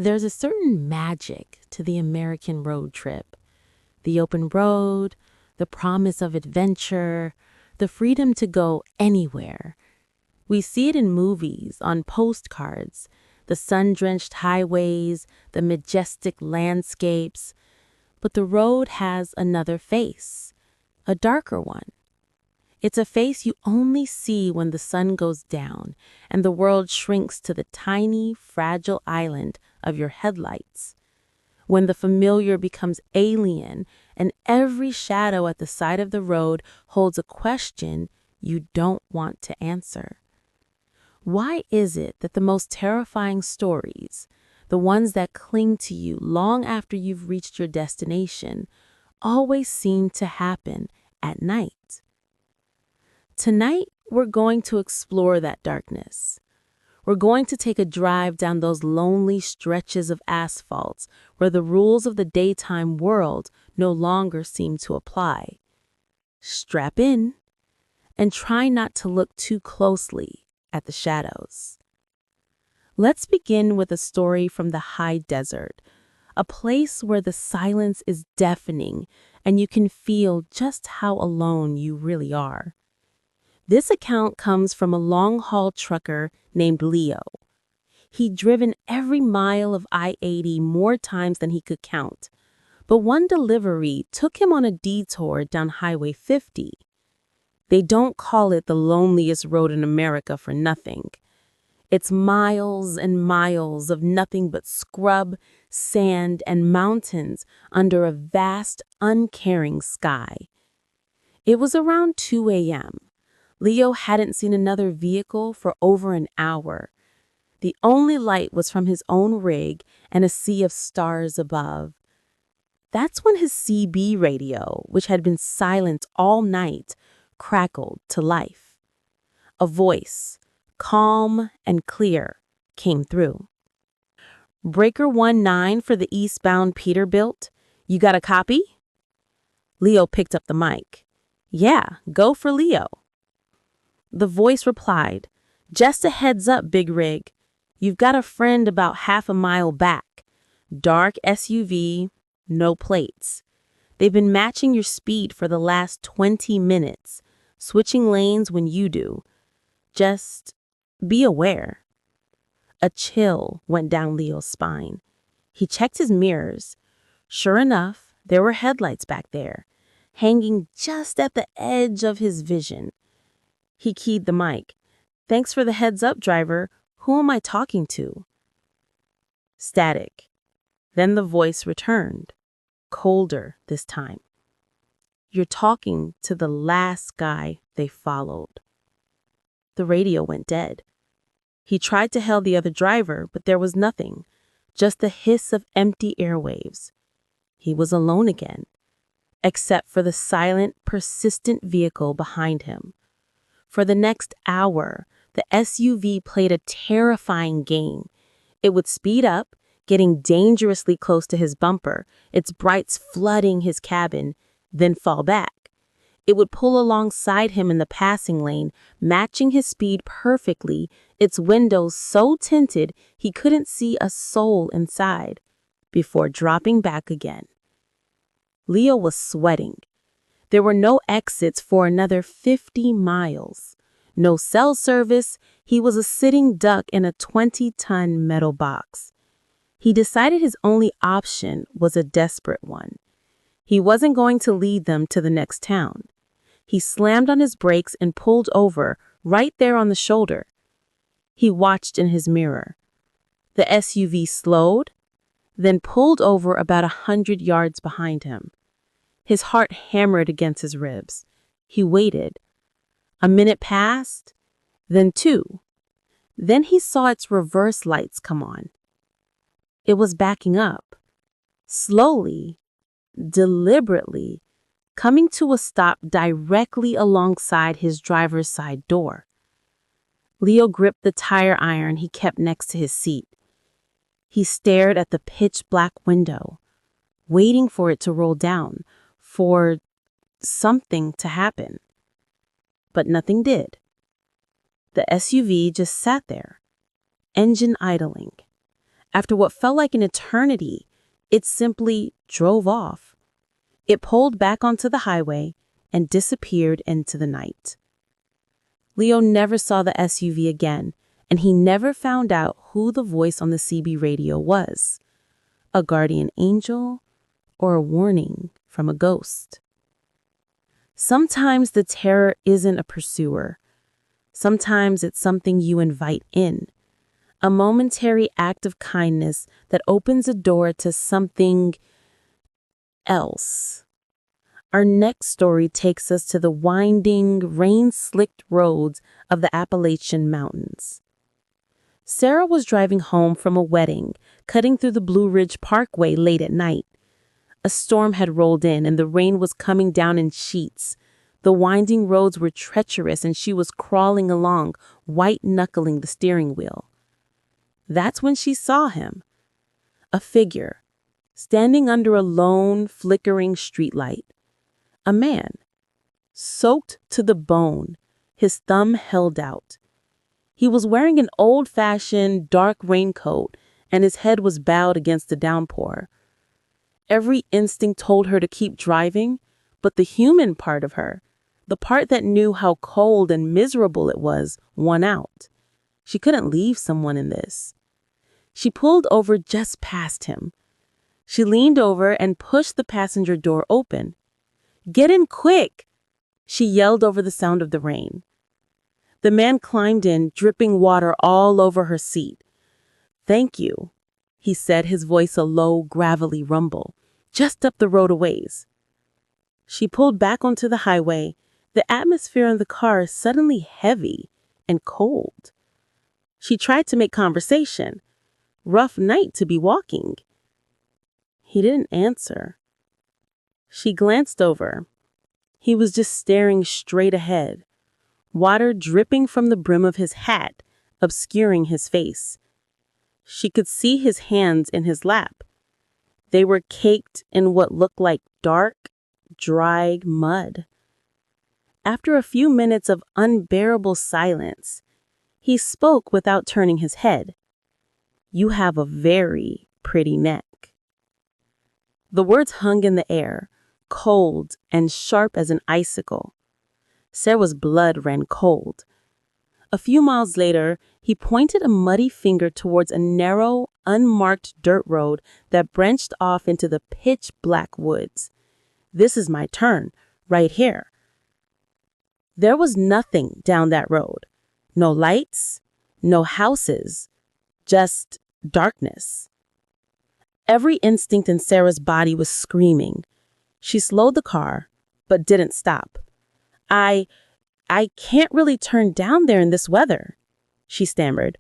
There's a certain magic to the American road trip. The open road, the promise of adventure, the freedom to go anywhere. We see it in movies, on postcards, the sun-drenched highways, the majestic landscapes. But the road has another face, a darker one. It's a face you only see when the sun goes down and the world shrinks to the tiny, fragile island of your headlights. When the familiar becomes alien and every shadow at the side of the road holds a question you don't want to answer. Why is it that the most terrifying stories, the ones that cling to you long after you've reached your destination, always seem to happen at night? Tonight, we're going to explore that darkness. We're going to take a drive down those lonely stretches of asphalt where the rules of the daytime world no longer seem to apply. Strap in and try not to look too closely at the shadows. Let's begin with a story from the high desert, a place where the silence is deafening and you can feel just how alone you really are. This account comes from a long-haul trucker named Leo. He'd driven every mile of I-80 more times than he could count, but one delivery took him on a detour down Highway 50. They don't call it the loneliest road in America for nothing. It's miles and miles of nothing but scrub, sand, and mountains under a vast, uncaring sky. It was around 2 a.m. Leo hadn't seen another vehicle for over an hour. The only light was from his own rig and a sea of stars above. That's when his CB radio, which had been silent all night, crackled to life. A voice, calm and clear, came through. "Breaker 19 for the eastbound Peterbilt. You got a copy?" Leo picked up the mic. "Yeah, go for Leo." The voice replied, "Just a heads up, Big Rig. You've got a friend about half a mile back. Dark SUV, no plates. They've been matching your speed for the last 20 minutes, switching lanes when you do. Just be aware." A chill went down Leo's spine. He checked his mirrors. Sure enough, there were headlights back there, hanging just at the edge of his vision. He keyed the mic. "Thanks for the heads up, driver. Who am I talking to?" Static. Then the voice returned, colder this time. "You're talking to the last guy they followed." The radio went dead. He tried to hail the other driver, but there was nothing, just the hiss of empty airwaves. He was alone again, except for the silent, persistent vehicle behind him. For the next hour, the SUV played a terrifying game. It would speed up, getting dangerously close to his bumper, its brights flooding his cabin, then fall back. It would pull alongside him in the passing lane, matching his speed perfectly, its windows so tinted he couldn't see a soul inside, before dropping back again. Leo was sweating. There were no exits for another 50 miles. No cell service. He was a sitting duck in a 20-ton metal box. He decided his only option was a desperate one. He wasn't going to lead them to the next town. He slammed on his brakes and pulled over right there on the shoulder. He watched in his mirror. The SUV slowed, then pulled over about 100 yards behind him. His heart hammered against his ribs. He waited. A minute passed, then 2. Then he saw its reverse lights come on. It was backing up, slowly, deliberately, coming to a stop directly alongside his driver's side door. Leo gripped the tire iron he kept next to his seat. He stared at the pitch-black window, waiting for it to roll down, for something to happen. But nothing did. The SUV just sat there, engine idling. After what felt like an eternity, it simply drove off. It pulled back onto the highway and disappeared into the night. Leo never saw the SUV again, and he never found out who the voice on the CB radio was. A guardian angel or a warning from a ghost. Sometimes the terror isn't a pursuer. Sometimes it's something you invite in. A momentary act of kindness that opens a door to something else. Our next story takes us to the winding, rain-slicked roads of the Appalachian Mountains. Sarah was driving home from a wedding, cutting through the Blue Ridge Parkway late at night. A storm had rolled in and the rain was coming down in sheets. The winding roads were treacherous and she was crawling along, white-knuckling the steering wheel. That's when she saw him. A figure, standing under a lone, flickering streetlight. A man, soaked to the bone, his thumb held out. He was wearing an old-fashioned dark raincoat and his head was bowed against the downpour. Every instinct told her to keep driving, but the human part of her, the part that knew how cold and miserable it was, won out. She couldn't leave someone in this. She pulled over just past him. She leaned over and pushed the passenger door open. "Get in quick!" she yelled over the sound of the rain. The man climbed in, dripping water all over her seat. "Thank you," he said, his voice a low, gravelly rumble. "Just up the road a ways." She pulled back onto the highway, the atmosphere in the car suddenly heavy and cold. She tried to make conversation. Rough night to be walking. He didn't answer. She glanced over. He was just staring straight ahead, water dripping from the brim of his hat, obscuring his face. She could see his hands in his lap. They were caked in what looked like dark, dry mud. After a few minutes of unbearable silence, he spoke without turning his head. "You have a very pretty neck." The words hung in the air, cold and sharp as an icicle. Sarah's blood ran cold. A few miles later, he pointed a muddy finger towards a narrow, unmarked dirt road that branched off into the pitch-black woods. "This is my turn, right here." There was nothing down that road. No lights, no houses, just darkness. Every instinct in Sarah's body was screaming. She slowed the car, but didn't stop. I can't really turn down there in this weather," she stammered.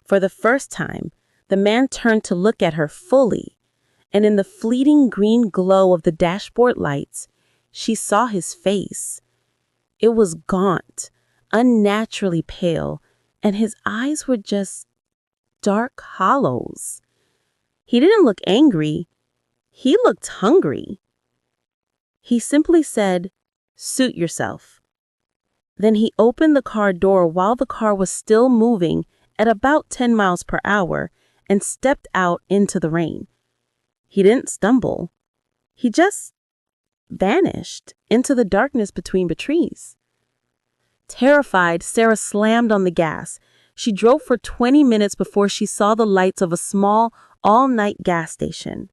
For the first time, the man turned to look at her fully, and in the fleeting green glow of the dashboard lights, she saw his face. It was gaunt, unnaturally pale, and his eyes were just dark hollows. He didn't look angry. He looked hungry. He simply said, "Suit yourself." Then he opened the car door while the car was still moving at about 10 miles per hour and stepped out into the rain. He didn't stumble. He just vanished into the darkness between the trees. Terrified, Sarah slammed on the gas. She drove for 20 minutes before she saw the lights of a small, all-night gas station.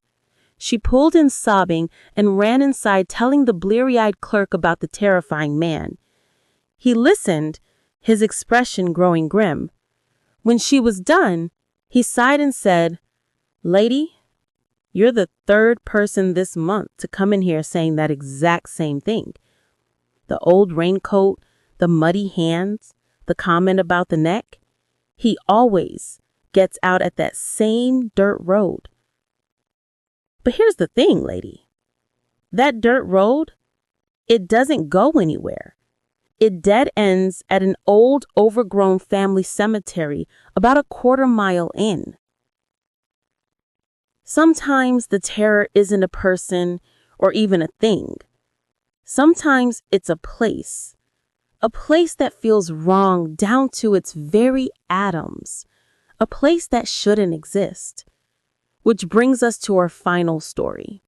She pulled in sobbing and ran inside telling the bleary-eyed clerk about the terrifying man. He listened, his expression growing grim. When she was done, he sighed and said, "Lady, you're the third person this month to come in here saying that exact same thing. The old raincoat, the muddy hands, the comment about the neck. He always gets out at that same dirt road. But here's the thing, lady. That dirt road, it doesn't go anywhere. It dead ends at an old, overgrown family cemetery about a quarter-mile in." Sometimes the terror isn't a person or even a thing. Sometimes it's a place that feels wrong down to its very atoms, a place that shouldn't exist. Which brings us to our final story.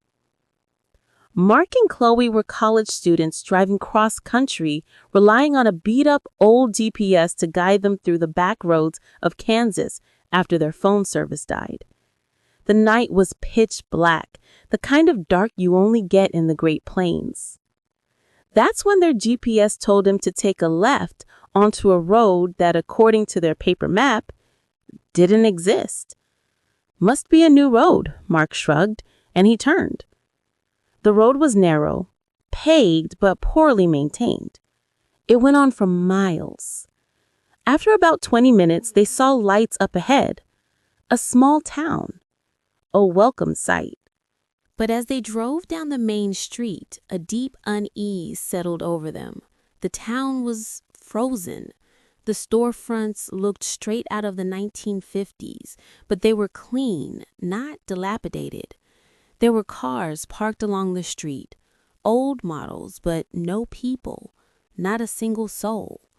Mark and Chloe were college students driving cross-country, relying on a beat-up old GPS to guide them through the back roads of Kansas after their phone service died. The night was pitch black, the kind of dark you only get in the Great Plains. That's when their GPS told them to take a left onto a road that, according to their paper map, didn't exist. Must be a new road, Mark shrugged, and he turned. The road was narrow, paved but poorly maintained. It went on for miles. After about 20 minutes, they saw lights up ahead. A small town. A welcome sight. But as they drove down the main street, a deep unease settled over them. The town was frozen. The storefronts looked straight out of the 1950s, but they were clean, not dilapidated. There were cars parked along the street, old models, but no people, not a single soul.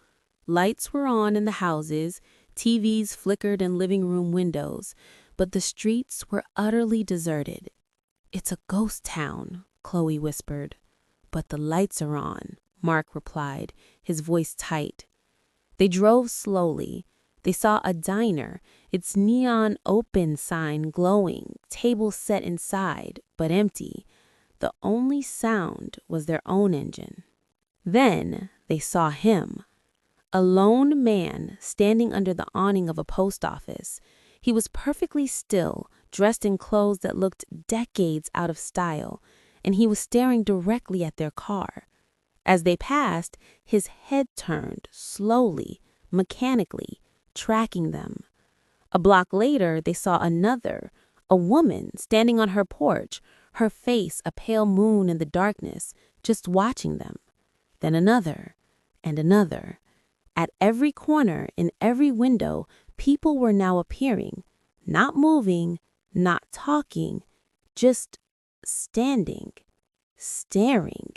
Lights were on in the houses, TVs flickered in living room windows, but the streets were utterly deserted. "It's a ghost town," Chloe whispered. "But the lights are on," Mark replied, his voice tight. They drove slowly. They saw a diner, its neon open sign glowing, tables set inside, but empty. The only sound was their own engine. Then they saw him, a lone man standing under the awning of a post office. He was perfectly still, dressed in clothes that looked decades out of style, and he was staring directly at their car. As they passed, his head turned slowly, mechanically, tracking them. A block later, they saw another, a woman standing on her porch, her face a pale moon in the darkness, just watching them. Then another, and another. At every corner, in every window, people were now appearing, not moving, not talking, just standing, staring.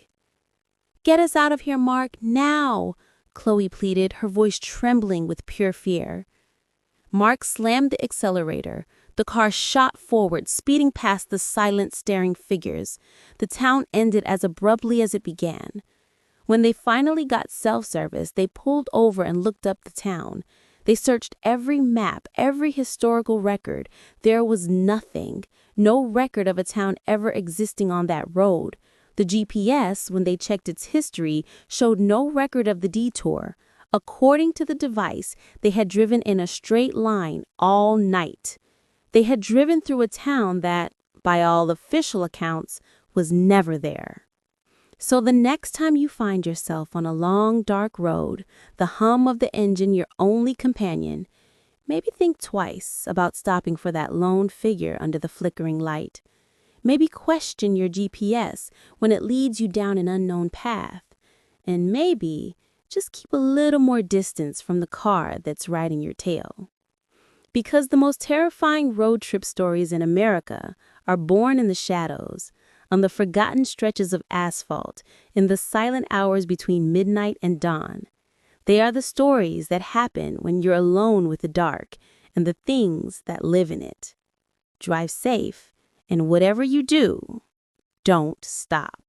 "Get us out of here, Mark, now!" Chloe pleaded, her voice trembling with pure fear. Mark slammed the accelerator. The car shot forward, speeding past the silent, staring figures. The town ended as abruptly as it began. When they finally got self-service, they pulled over and looked up the town. They searched every map, every historical record. There was nothing, no record of a town ever existing on that road. The GPS, when they checked its history, showed no record of the detour. According to the device, they had driven in a straight line all night. They had driven through a town that, by all official accounts, was never there. So the next time you find yourself on a long, dark road, the hum of the engine your only companion, maybe think twice about stopping for that lone figure under the flickering light. Maybe question your GPS when it leads you down an unknown path. And maybe just keep a little more distance from the car that's riding your tail. Because the most terrifying road trip stories in America are born in the shadows, on the forgotten stretches of asphalt, in the silent hours between midnight and dawn. They are the stories that happen when you're alone with the dark and the things that live in it. Drive safe, and whatever you do, don't stop.